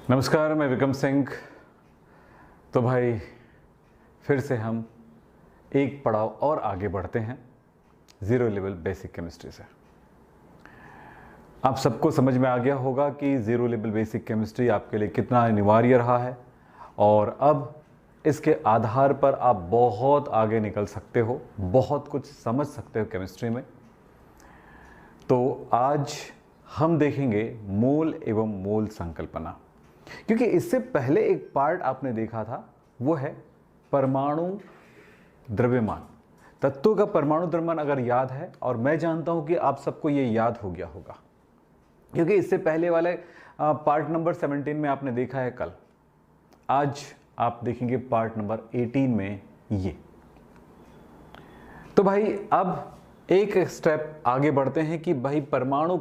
नमस्कार, मैं विक्रम सिंह। तो भाई फिर से हम एक पड़ाव और आगे बढ़ते हैं ज़ीरो लेवल बेसिक केमिस्ट्री से। आप सबको समझ में आ गया होगा कि ज़ीरो लेवल बेसिक केमिस्ट्री आपके लिए कितना अनिवार्य रहा है और अब इसके आधार पर आप बहुत आगे निकल सकते हो, बहुत कुछ समझ सकते हो केमिस्ट्री में। तो आज हम देखेंगे मोल एवं मोल संकल्पना, क्योंकि इससे पहले एक पार्ट आपने देखा था, वो है परमाणु द्रव्यमान। तत्वों का परमाणु द्रव्यमान अगर याद है, और मैं जानता हूं कि आप सबको ये याद हो गया होगा, क्योंकि इससे पहले वाले पार्ट नंबर 17 में आपने देखा है कल। आज आप देखेंगे पार्ट नंबर 18 में ये। तो भाई अब एक स्टेप आगे बढ़ते हैं कि भाई परमाणु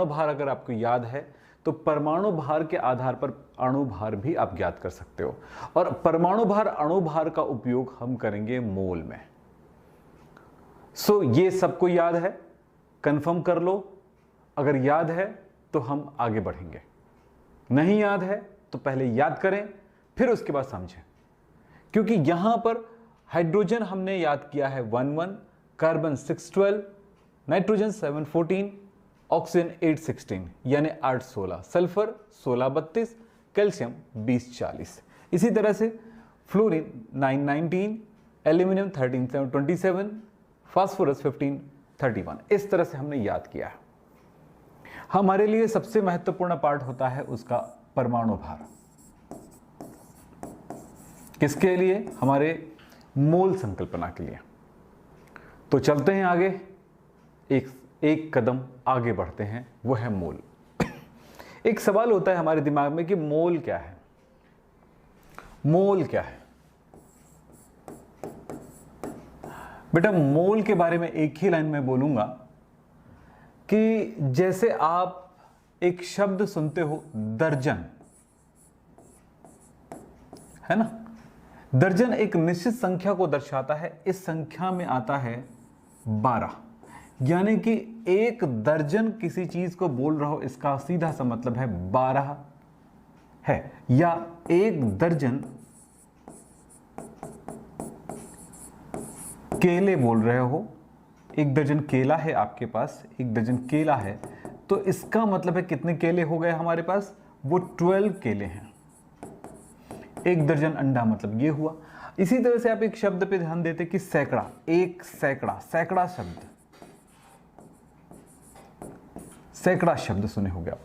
भार अगर आपको याद है तो परमाणु भार के आधार पर अणु भार भी आप ज्ञात कर सकते हो, और परमाणु भार अणु भार का उपयोग हम करेंगे मोल में। ये सबको याद है? कंफर्म कर लो। अगर याद है तो हम आगे बढ़ेंगे, नहीं याद है तो पहले याद करें फिर उसके बाद समझें। क्योंकि यहां पर हाइड्रोजन हमने याद किया है 11, कार्बन 612, नाइट्रोजन 714, ऑक्सीजन 816 यानी 816, सल्फर 1632, कैल्शियम 2040। इसी तरह से फ्लोरीन 919, एल्यूमिनियम 13727, फास्फोरस 1531। इस तरह से हमने याद किया है। हमारे लिए सबसे महत्वपूर्ण पार्ट होता है उसका परमाणु भार। किसके लिए? हमारे मोल संकल्पना के लिए। तो चलते हैं आगे, एक कदम आगे बढ़ते हैं, वो है मोल। एक सवाल होता है हमारे दिमाग में कि मोल क्या है? मोल क्या है? बेटा, मोल के बारे में एक ही लाइन में बोलूंगा कि जैसे आप एक शब्द सुनते हो दर्जन, है ना? दर्जन एक निश्चित संख्या को दर्शाता है। इस संख्या में आता है 12, यानी कि एक दर्जन किसी चीज को बोल रहा हो, इसका सीधा सा मतलब है 12 है। या एक दर्जन केले बोल रहे हो, एक दर्जन केला है आपके पास, एक दर्जन केला है, तो इसका मतलब है कितने केले हो गए हमारे पास? वो 12 केले हैं। एक दर्जन अंडा मतलब ये हुआ। इसी तरह से आप एक शब्द पे ध्यान देते कि सैकड़ा, एक सैकड़ा, सैकड़ा शब्द, सैकड़ा शब्द सुने होंगे आप।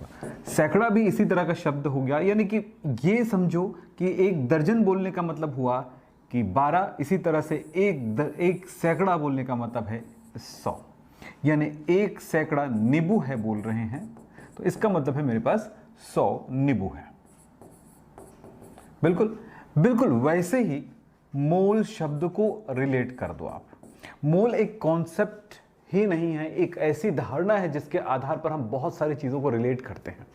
सैकड़ा भी इसी तरह का शब्द हो गया, यानी कि ये समझो कि एक दर्जन बोलने का मतलब हुआ कि 12। इसी तरह से एक सैकड़ा बोलने का मतलब है 100, यानी एक सैकड़ा नींबू है बोल रहे हैं, तो इसका मतलब है मेरे पास 100 नींबू है। बिल्कुल बिल्कुल वैसे ही मोल शब्द को रिलेट कर दो आप। मोल एक कॉन्सेप्ट ही नहीं है, एक ऐसी धारणा है जिसके आधार पर हम बहुत सारी चीजों को रिलेट करते हैं।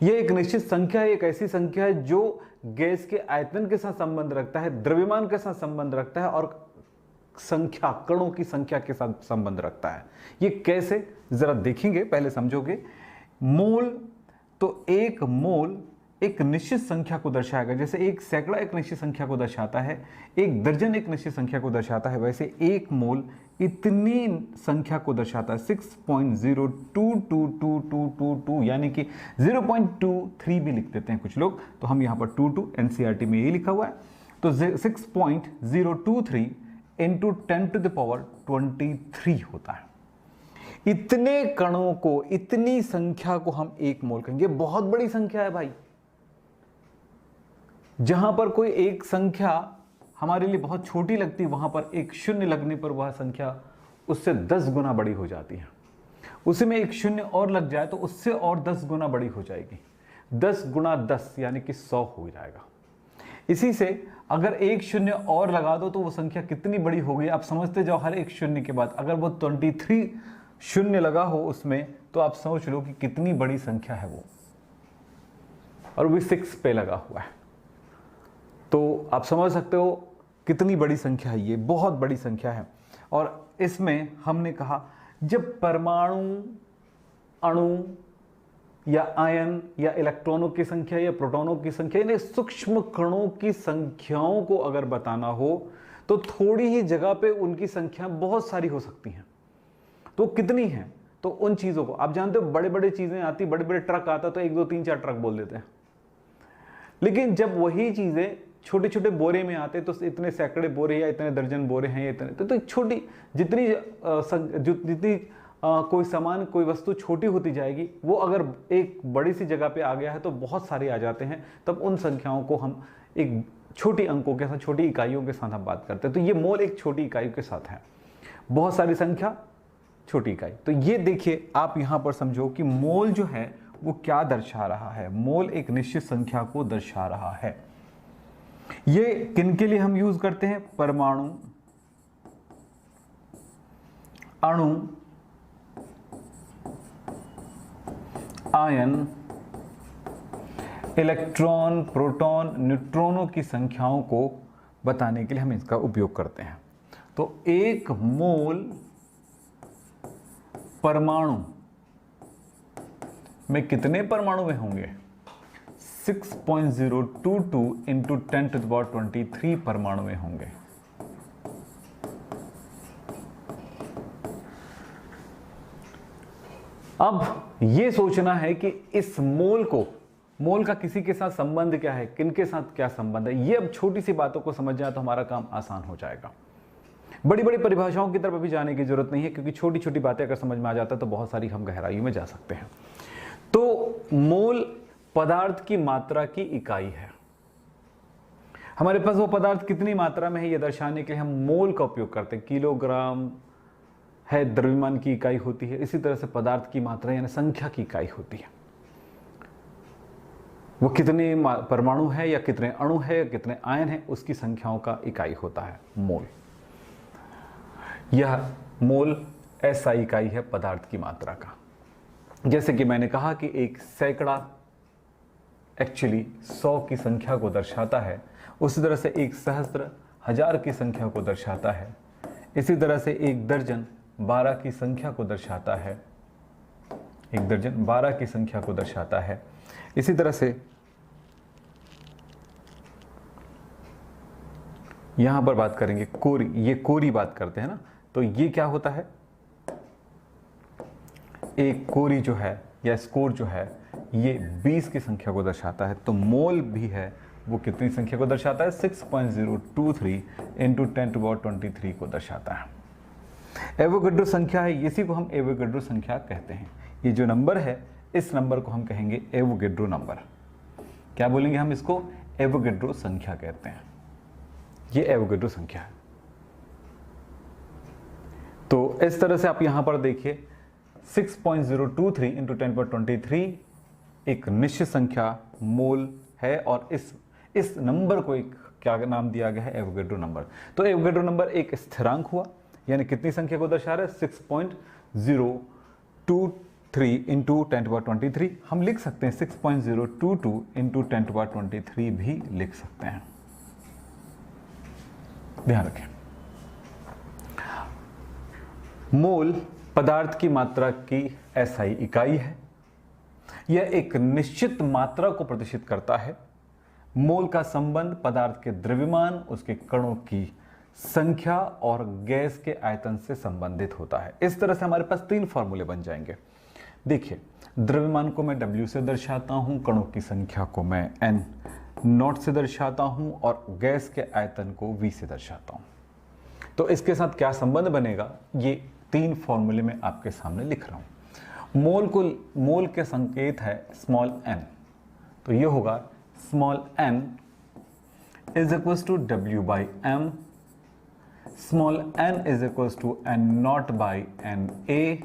यह एक निश्चित संख्या है, एक ऐसी संख्या है जो गैस के आयतन के साथ संबंध रखता है, द्रव्यमान के साथ संबंध रखता है, और संख्या, कणों की संख्या के साथ संबंध रखता है। ये कैसे, जरा देखेंगे, पहले समझोगे। मोल, तो एक मोल एक निश्चित संख्या को दर्शाएगा। जैसे एक सैकड़ा एक निश्चित संख्या को दर्शाता है, एक दर्जन एक निश्चित संख्या को दर्शाता है, वैसे एक मोल इतनी संख्या को दर्शाता है। 6.022222, यानी कि 0.23 भी लिख देते हैं कुछ लोग, तो हम यहाँ पर 22 एनसीईआरटी में यही लिखा हुआ है। तो 6.023 इंटू 10⁻23 होता है। इतने कणों को, इतनी संख्या को हम एक मोल कहेंगे। बहुत बड़ी संख्या है भाई। जहां पर कोई एक संख्या हमारे लिए बहुत छोटी लगती है, वहां पर एक शून्य लगने पर वह संख्या उससे 10 गुना बड़ी हो जाती है। उसी में एक शून्य और लग जाए तो उससे और 10 गुना बड़ी हो जाएगी। 10 गुना 10 यानी कि 100 हो जाएगा। इसी से अगर एक शून्य और लगा दो तो वो संख्या कितनी बड़ी हो गई आप समझते जाओ। हर एक शून्य के बाद अगर वो 23 शून्य लगा हो उसमें, तो आप समझ लो कि कितनी बड़ी संख्या है वो, और वो 6 पे लगा हुआ है। तो आप समझ सकते हो कितनी बड़ी संख्या है, ये बहुत बड़ी संख्या है। और इसमें हमने कहा जब परमाणु, अणु या आयन या इलेक्ट्रॉनों की संख्या या प्रोटॉनों की संख्या, यानी सूक्ष्म कणों की संख्याओं को अगर बताना हो तो थोड़ी ही जगह पे उनकी संख्या बहुत सारी हो सकती हैं। तो कितनी है, तो उन चीजों को आप जानते हो, बड़े बड़े चीजें आती, बड़े बड़े ट्रक आता तो 1 2 3 4 ट्रक बोल देते हैं, लेकिन जब वही चीजें छोटे छोटे बोरे में आते तो इतने सैकड़े बोरे या इतने दर्जन बोरे हैं, इतने तो एक छोटी जितनी जितनी कोई सामान कोई वस्तु छोटी होती जाएगी, वो अगर एक बड़ी सी जगह पे आ गया है तो बहुत सारे आ जाते हैं, तब उन संख्याओं को हम एक छोटी अंकों के साथ, छोटी इकाइयों के साथ हम बात करते हैं। तो ये मोल एक छोटी इकाई के साथ है, बहुत सारी संख्या छोटी इकाई। तो ये देखिए आप यहां पर समझो कि मोल जो है वो क्या दर्शा रहा है। मोल एक निश्चित संख्या को दर्शा रहा है। ये किनके लिए हम यूज करते हैं? परमाणु, अणु, आयन, इलेक्ट्रॉन, प्रोटॉन, न्यूट्रॉनों की संख्याओं को बताने के लिए हम इसका उपयोग करते हैं। तो एक मोल परमाणु में कितने परमाणु में होंगे? 6.022 इंटू 10⁻23 परमाणु में होंगे। अब ये सोचना है कि इस मोल का किसी के साथ संबंध क्या है, किनके साथ क्या संबंध है। ये अब छोटी सी बातों को समझ जाए तो हमारा काम आसान हो जाएगा। बड़ी बड़ी परिभाषाओं की तरफ अभी जाने की जरूरत नहीं है, क्योंकि छोटी छोटी बातें अगर समझ में आ जाता है तो बहुत सारी हम गहराई में जा सकते हैं। तो मोल पदार्थ की मात्रा की इकाई है। हमारे पास वो पदार्थ कितनी मात्रा में है ये दर्शाने के लिए हम मोल का उपयोग करते हैं। किलोग्राम है द्रव्यमान की इकाई होती है, इसी तरह से पदार्थ की मात्रा यानी संख्या की इकाई होती है। वो कितने परमाणु है या कितने अणु है या कितने आयन है, उसकी संख्याओं का इकाई होता है मोल। यह मोल ऐसा इकाई है पदार्थ की मात्रा का। जैसे कि मैंने कहा कि एक सैकड़ा एक्चुअली 100 की संख्या को दर्शाता है, उसी तरह से एक सहस्त्र 1000 की संख्या को दर्शाता है, इसी तरह से एक दर्जन 12 की संख्या को दर्शाता है, एक दर्जन 12 की संख्या को दर्शाता है। इसी तरह से यहां पर बात करेंगे कोरी, ये कोरी बात करते हैं ना, तो ये क्या होता है? एक कोरी जो है या स्कोर जो है ये 20 की संख्या को दर्शाता है। तो मोल भी है वो कितनी संख्या को दर्शाता है? 6.023 इंटू 10⁻23 को दर्शाता है। एवोगैड्रो संख्या है, इसी को हम एवोगैड्रो संख्या कहते हैं। ये जो नंबर है इस नंबर को हम कहेंगे एवोगैड्रो नंबर। क्या बोलेंगे हम इसको? एवोगैड्रो संख्या कहते हैं। ये एवोगैड्रो संख्या है। तो इस तरह से आप यहां पर देखिए 6.023 इंटू 10⁻23 एक निश्चित संख्या मोल है, और इस नंबर को एक क्या नाम दिया गया है? Avogadro number. तो एवोगैड्रो नंबर एक स्थिरांक हुआ, यानी कितनी संख्या को दर्शा रहा है? 6.023 इंटू 10⁻23। हम लिख सकते हैं 6.022 इंटू 10⁻23 भी लिख सकते हैं। ध्यान रखें, मोल पदार्थ की मात्रा की एसआई इकाई है। यह एक निश्चित मात्रा को प्रदर्शित करता है। मोल का संबंध पदार्थ के द्रव्यमान, उसके कणों की संख्या और गैस के आयतन से संबंधित होता है। इस तरह से हमारे पास 3 फॉर्मूले बन जाएंगे। देखिए, द्रव्यमान को मैं W से दर्शाता हूं, कणों की संख्या को मैं N0 से दर्शाता हूं और गैस के आयतन को V से दर्शाता हूं। तो इसके साथ क्या संबंध बनेगा, ये 3 फॉर्मूले में आपके सामने लिख रहा हूं। मोल के संकेत है स्मॉल n, तो ये होगा small n is equals to W/m, small n is equals to N0/Na।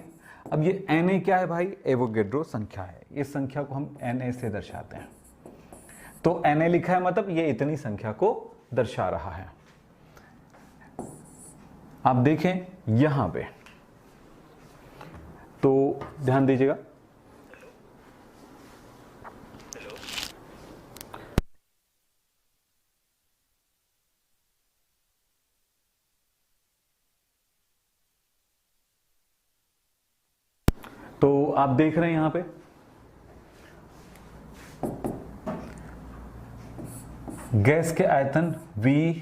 अब ये Na क्या है भाई? एवोगैड्रो संख्या है। इस संख्या को हम Na से दर्शाते हैं। तो Na लिखा है मतलब ये इतनी संख्या को दर्शा रहा है। आप देखें यहां पे, तो ध्यान दीजिएगा, तो आप देख रहे हैं यहां पे गैस के आयतन V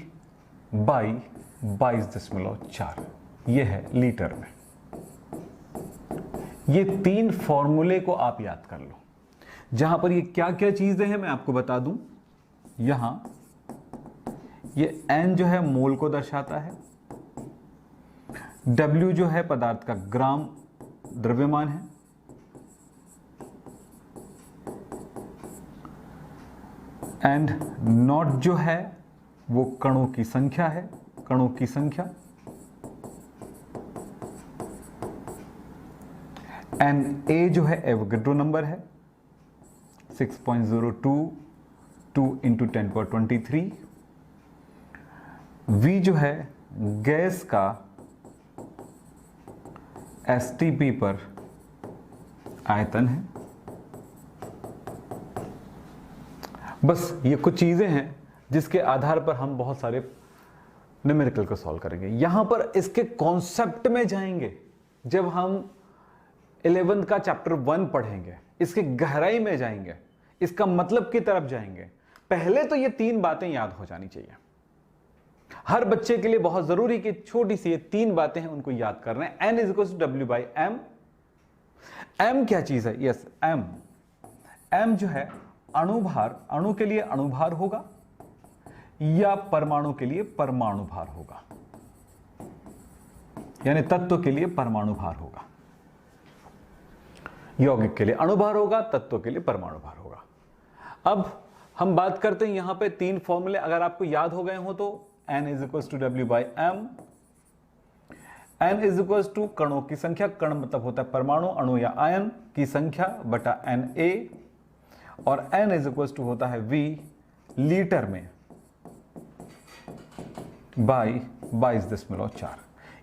बाई 22.4, ये है लीटर में। ये 3 फॉर्मूले को आप याद कर लो। जहां पर ये क्या क्या चीजें हैं मैं आपको बता दूं। यहां ये N जो है मोल को दर्शाता है, W जो है पदार्थ का ग्राम द्रव्यमान है, एंड नॉट जो है वो कणों की संख्या है, कणों की संख्या, एंड A जो है एवोगैड्रो नंबर है 6.022 × 10⁻23। V जो है गैस का STP पर आयतन है। बस ये कुछ चीजें हैं जिसके आधार पर हम बहुत सारे न्यूमेरिकल को सॉल्व करेंगे। यहां पर इसके कॉन्सेप्ट में जाएंगे जब हम 11th का चैप्टर 1 पढ़ेंगे, इसके गहराई में जाएंगे, इसका मतलब की तरफ जाएंगे। पहले तो ये 3 बातें याद हो जानी चाहिए। हर बच्चे के लिए बहुत जरूरी कि छोटी सी ये 3 बातें हैं उनको याद करना है। N = W/m। m क्या चीज है? यस, m जो है अणुभार, अणु के लिए अणुभार होगा या परमाणु के लिए परमाणु भार होगा, यानी तत्व के लिए परमाणु भार होगा, यौगिक के लिए अणुभार होगा, तत्व के लिए परमाणु भार होगा। अब हम बात करते हैं यहां पे 3 फॉर्मूले, अगर आपको याद हो गए हो तो N = W/m। N = कणों की संख्या, कण मतलब होता है परमाणु, अणु या आयन की संख्या बटा Na, और N = होता है V लीटर में बाई 22.4।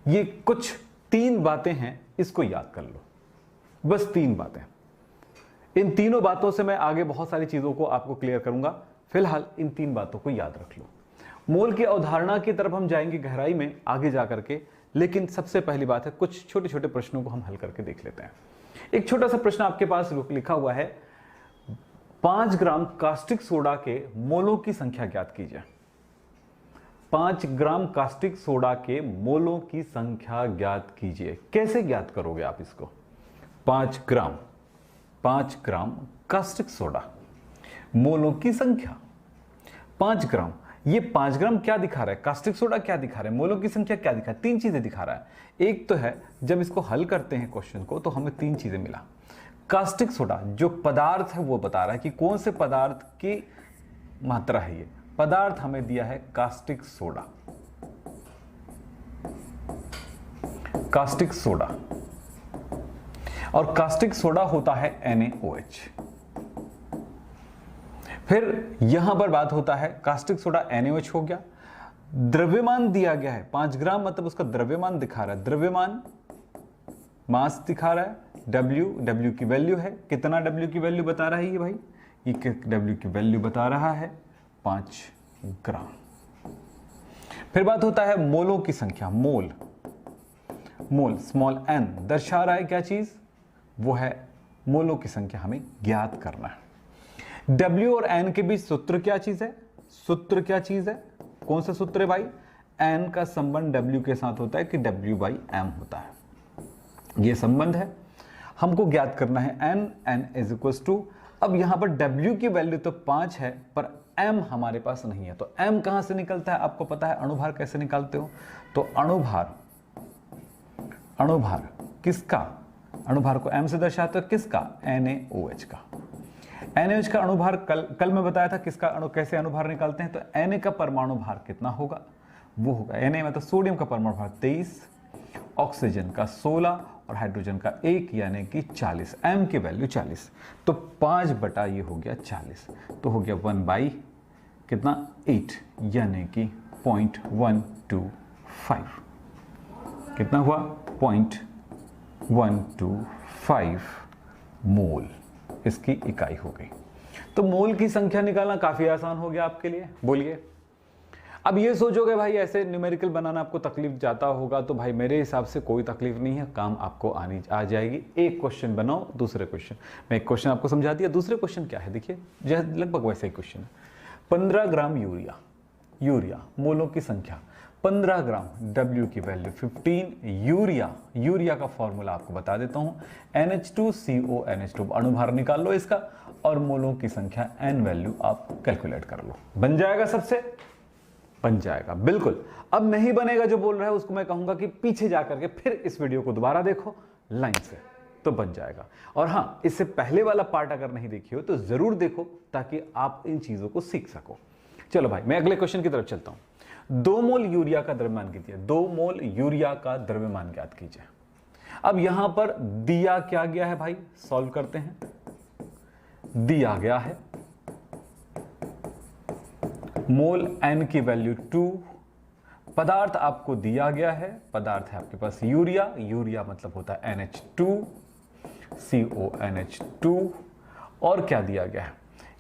ये कुछ 3 बातें हैं, इसको याद कर लो, बस 3 बातें। इन तीनों बातों से मैं आगे बहुत सारी चीजों को आपको क्लियर करूंगा। फिलहाल इन 3 बातों को याद रख लो। मोल की अवधारणा की तरफ हम जाएंगे गहराई में आगे जाकर के, लेकिन सबसे पहली बात है कुछ छोटे छोटे प्रश्नों को हम हल करके देख लेते हैं। एक छोटा सा प्रश्न आपके पास लिखा हुआ है, 5 ग्राम कास्टिक सोडा के मोलों की संख्या ज्ञात कीजिए। 5 ग्राम कास्टिक सोडा के मोलों की संख्या ज्ञात कीजिए। कैसे ज्ञात करोगे आप इसको? 5 ग्राम कास्टिक सोडा, मोलों की संख्या 5 ग्राम। ये 5 ग्राम क्या दिखा रहा है? कास्टिक सोडा क्या दिखा रहा है? मोलों की संख्या क्या दिखा रहा है? 3 चीजें दिखा रहा है। एक तो है जब इसको हल करते हैं क्वेश्चन को तो हमें 3 चीजें मिला। कास्टिक सोडा जो पदार्थ है वो बता रहा है कि कौन से पदार्थ की मात्रा है। ये पदार्थ हमें दिया है कास्टिक सोडा, कास्टिक सोडा, और कास्टिक सोडा होता है NaOH। फिर यहां पर बात होता है कास्टिक सोडा NaOH हो गया, द्रव्यमान दिया गया है 5 ग्राम, मतलब उसका द्रव्यमान दिखा रहा है, द्रव्यमान मास दिखा रहा है, W की वैल्यू है, कितना W की वैल्यू बता रहा है ये भाई? ये W की वैल्यू बता रहा है 5 ग्राम। फिर बात होता है मोलों की संख्या, मोल स्मॉल n दर्शा रहा है क्या चीज? वो है मोलों की संख्या हमें ज्ञात करना है। W और N के बीच सूत्र क्या चीज है? सूत्र क्या चीज है? कौन सा सूत्र है भाई? N का संबंध W के साथ होता है कि W/m होता है, ये संबंध है, हमको ज्ञात करना है N = अब यहां पर W की वैल्यू तो 5 है पर M हमारे पास नहीं है, तो M कहां से निकलता है? आपको पता है अणुभार कैसे निकालते हो? तो अणुभार किसका? अणुभार को M से दर्शाते हो किसका? NaOH का। NaOH का अणुभार कल मैं बताया था किसका कैसे अणुभार निकालते हैं। तो Na का परमाणु भार कितना होगा? वो होगा Na मतलब सोडियम का परमाणु भार 23, ऑक्सीजन का 16 और हाइड्रोजन का 1 यानी कि 40। M की वैल्यू 40, तो 5 बटा ये हो गया 40, तो हो गया 1 कितना 8 यानी कि 0.125। कितना हुआ? 0.125 मोल इसकी इकाई हो गई। तो मोल की संख्या निकालना काफी आसान हो गया आपके लिए। बोलिए, अब ये सोचोगे भाई ऐसे न्यूमेरिकल बनाना आपको तकलीफ जाता होगा, तो भाई मेरे हिसाब से कोई तकलीफ नहीं है, काम आपको आ जाएगी। एक क्वेश्चन बनाओ, दूसरे क्वेश्चन, मैं एक क्वेश्चन आपको समझा दिया, दूसरे क्वेश्चन क्या है देखिए, लगभग वैसा ही क्वेश्चन है। 15 ग्राम यूरिया मोलों की संख्या 15 ग्राम, W की वैल्यू 15, यूरिया का फॉर्मूला आपको बता देता हूं, NH2CONH2, अणुभार निकाल लो इसका और मोलों की संख्या N वैल्यू आप कैलकुलेट कर लो। बन जाएगा सबसे? बन जाएगा, बिल्कुल। अब नहीं बनेगा जो बोल रहा है उसको मैं कहूंगा कि पीछे जाकर के फिर इस वीडियो को दोबारा देखो लाइन से, तो बन जाएगा। और हाँ, इससे पहले वाला पार्ट अगर नहीं देखी हो तो जरूर देखो ताकि आप इन चीजों को सीख सको। चलो भाई, मैं अगले क्वेश्चन की तरफ चलता हूं। 2 मोल यूरिया का द्रव्यमान कीजिए, 2 मोल यूरिया का द्रव्यमान ज्ञात कीजिए। अब यहां पर दिया क्या गया है भाई, सॉल्व करते हैं। दिया गया है मोल N की वैल्यू 2, पदार्थ आपको दिया गया है, पदार्थ है आपके पास यूरिया मतलब होता है NH2CONH2, और क्या दिया गया है,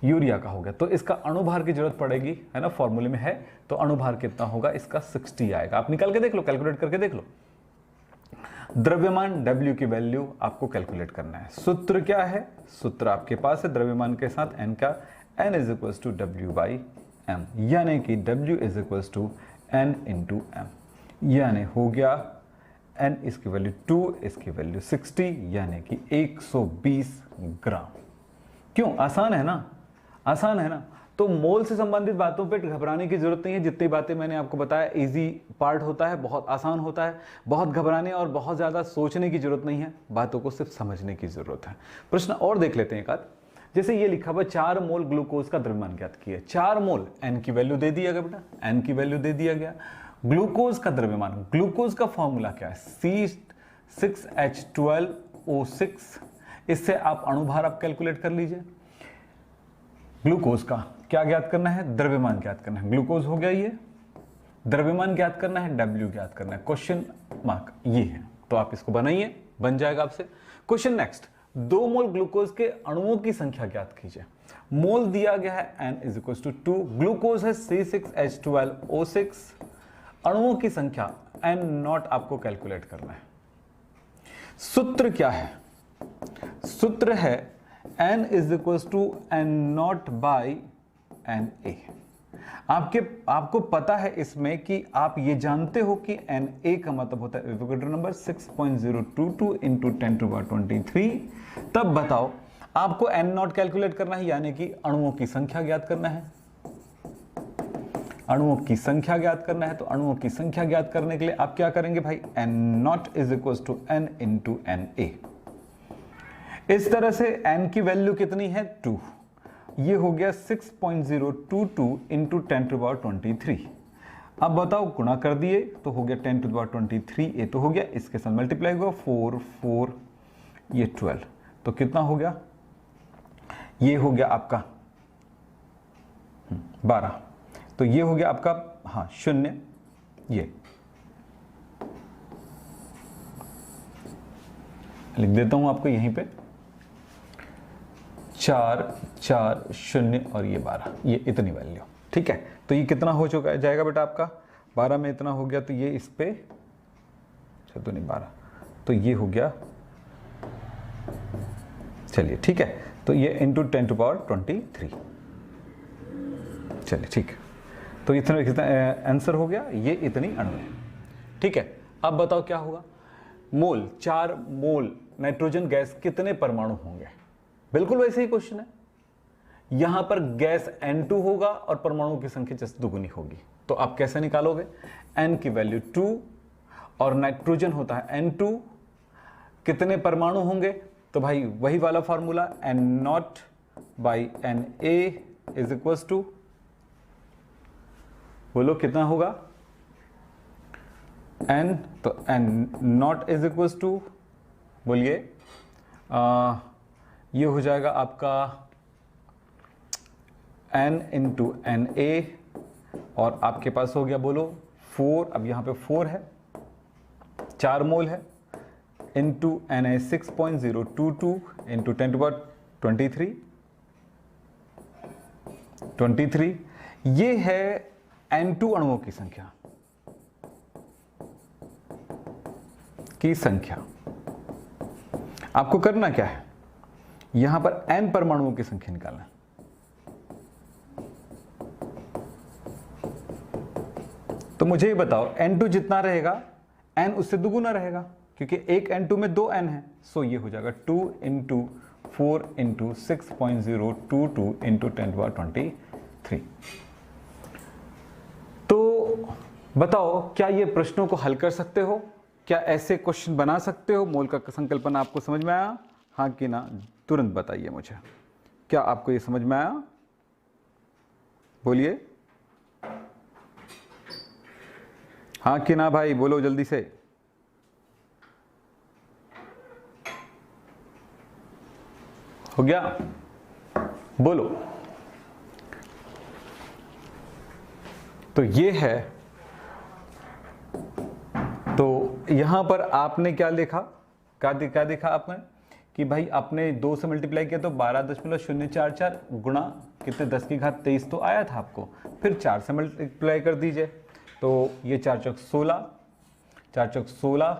यूरिया का हो गया, तो इसका अणुभार की जरूरत पड़ेगी, है ना, फॉर्मूले में है, तो अणुभार कितना होगा इसका 60 आएगा। आप निकाल के देख लो, कैलकुलेट करके देख लो। द्रव्यमान W की वैल्यू आपको कैलकुलेट करना है। सूत्र क्या है, सूत्र आपके पास है द्रव्यमान के साथ N का, N = W/m, यानी कि W = N × m, यानी हो गया N इसकी वैल्यू 2, इसकी वैल्यू 60, यानी कि 120 ग्राम। क्यों? आसान है ना, आसान है ना। तो मोल से संबंधित बातों पे घबराने की जरूरत नहीं है। जितनी बातें मैंने आपको बताया इजी पार्ट होता है, बहुत आसान होता है, बहुत घबराने और बहुत ज़्यादा सोचने की जरूरत नहीं है, बातों को सिर्फ समझने की जरूरत है। प्रश्न और देख लेते हैं एक आध। जैसे ये लिखा हुआ 4 मोल ग्लूकोज का द्रव्यमान ज्ञात किया। 4 मोल, N की वैल्यू दे दिया गया बेटा, N की वैल्यू दे दिया गया। ग्लूकोज का द्रव्यमान, ग्लूकोज का फॉर्मूला क्या है, C6H12O6, इससे आप अणुभार आप कैलकुलेट कर लीजिए। ग्लूकोज का क्या ज्ञात करना है, द्रव्यमान ज्ञात करना है। ग्लूकोज हो गया, ये द्रव्यमान ज्ञात करना है, W ज्ञात करना है, क्वेश्चन मार्क ये है, तो आप इसको बनाइए, बन जाएगा आपसे। क्वेश्चन नेक्स्ट, 2 मोल ग्लूकोज के अणुओं की संख्या ज्ञात कीजिए। मोल दिया गया है N = 2, ग्लूकोज है C6H12O6, अणुओं की संख्या N0 आपको कैलकुलेट करना है। सूत्र क्या है, सूत्र है N = N0/Na। आपको पता है इसमें कि आप ये जानते हो कि Na का मतलब होता है एवोगैड्रो नंबर 6.022 × 10⁻23। तब बताओ आपको N0 कैलकुलेट करना है, यानी कि अणुओं की संख्या ज्ञात करना है, अणुओं की संख्या ज्ञात करना है। तो अणुओं की संख्या ज्ञात करने के लिए आप क्या करेंगे भाई, N0 = N × Na। इस तरह से N की वैल्यू कितनी है, 2, ये हो गया 6.022 × 10⁻23। अब बताओ गुणा कर दिए तो हो गया 10⁻23, ये तो हो गया, इसके साथ मल्टीप्लाई हुआ 4 4, ये 12, तो कितना हो गया, ये हो गया आपका 12, तो ये हो गया आपका, हाँ 0, ये लिख देता हूं आपको यहीं पे, 4 4 0 और ये 12, ये इतनी वैल्यू, ठीक है। तो ये कितना हो चुका है जाएगा बेटा आपका, 12 में इतना हो गया, तो ये इस पे 12, तो ये हो गया, चलिए ठीक है, तो ये इंटू 10⁻23, चलिए ठीक है, तो इतना कितना आंसर हो गया, ये इतनी अणु है, ठीक है। अब बताओ क्या होगा, मोल, 4 मोल नाइट्रोजन गैस कितने परमाणु होंगे, बिल्कुल वैसे ही क्वेश्चन है। यहां पर गैस N2 होगा और परमाणुओं की संख्या जस्ट दुगुनी होगी, तो आप कैसे निकालोगे, N की वैल्यू 2 और नाइट्रोजन होता है N2, कितने परमाणु होंगे, तो भाई वही वाला फॉर्मूला N0/Na = बोलो कितना होगा, N, तो N0 = बोलिए ये हो जाएगा आपका N × Na, और आपके पास हो गया बोलो 4, अब यहां पे 4 है, 4 मोल है, इंटू Na 6.022 × 10⁻23, ये है N2 अणुओं की संख्या आपको करना क्या है, यहां पर N परमाणुओं की संख्या निकालना है। तो मुझे ये बताओ n2 जितना रहेगा n उससे दुगुना रहेगा, क्योंकि एक n2 में 2 n है। सो ये हो जाएगा 2 × 4 × 6.022 × 10⁻23। तो बताओ क्या ये प्रश्नों को हल कर सकते हो? क्या ऐसे क्वेश्चन बना सकते हो? मोल का संकल्पन आपको समझ में आया? हाँ कि ना? तुरंत बताइए मुझे, क्या आपको ये समझ में आया? बोलिए हाँ कि ना भाई, बोलो जल्दी से। हो गया? बोलो। तो ये है, तो यहां पर आपने क्या लिखा, क्या देखा आपने कि भाई आपने 2 से मल्टीप्लाई किया तो 12.044 गुणा कितने 10⁻23 तो आया था आपको। फिर 4 से मल्टीप्लाई कर दीजिए, तो ये 4 चौक 16, 4 चौक 16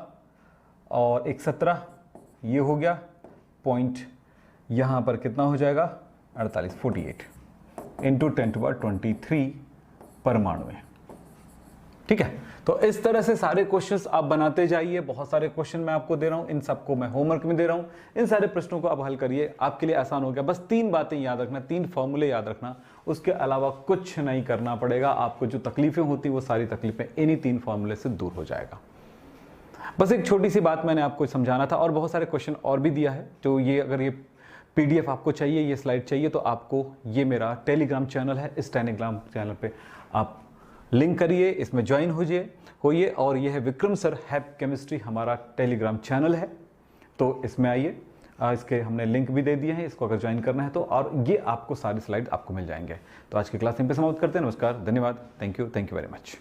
और 1 17, ये हो गया पॉइंट। यहाँ पर कितना हो जाएगा 48 इंटू 10⁻23 परमाणु है। ठीक है, तो इस तरह से सारे क्वेश्चंस आप बनाते जाइए। बहुत सारे क्वेश्चन मैं आपको दे रहा हूं, इन सबको मैं होमवर्क में दे रहा हूं। इन सारे प्रश्नों को आप हल करिए, आपके लिए आसान हो गया। बस 3 बातें याद रखना, 3 फॉर्मूले याद रखना, उसके अलावा कुछ नहीं करना पड़ेगा। आपको जो तकलीफें होती वो सारी तकलीफें इन्हीं 3 फॉर्मूले से दूर हो जाएगा। बस एक छोटी सी बात मैंने आपको समझाना था, और बहुत सारे क्वेश्चन और भी दिया है। तो ये अगर ये PDF आपको चाहिए, ये स्लाइड चाहिए, तो आपको ये मेरा टेलीग्राम चैनल है, इस टेलीग्राम चैनल पे आप लिंक करिए, इसमें ज्वाइन होइए। और ये है विक्रम सर हैप केमिस्ट्री, हमारा टेलीग्राम चैनल है, तो इसमें आइए। इसके हमने लिंक भी दे दिए हैं, इसको अगर ज्वाइन करना है तो, और ये आपको सारी स्लाइड आपको मिल जाएंगे। तो आज की क्लास यहीं पे समाप्त करते हैं। नमस्कार, धन्यवाद, थैंक यू वेरी मच।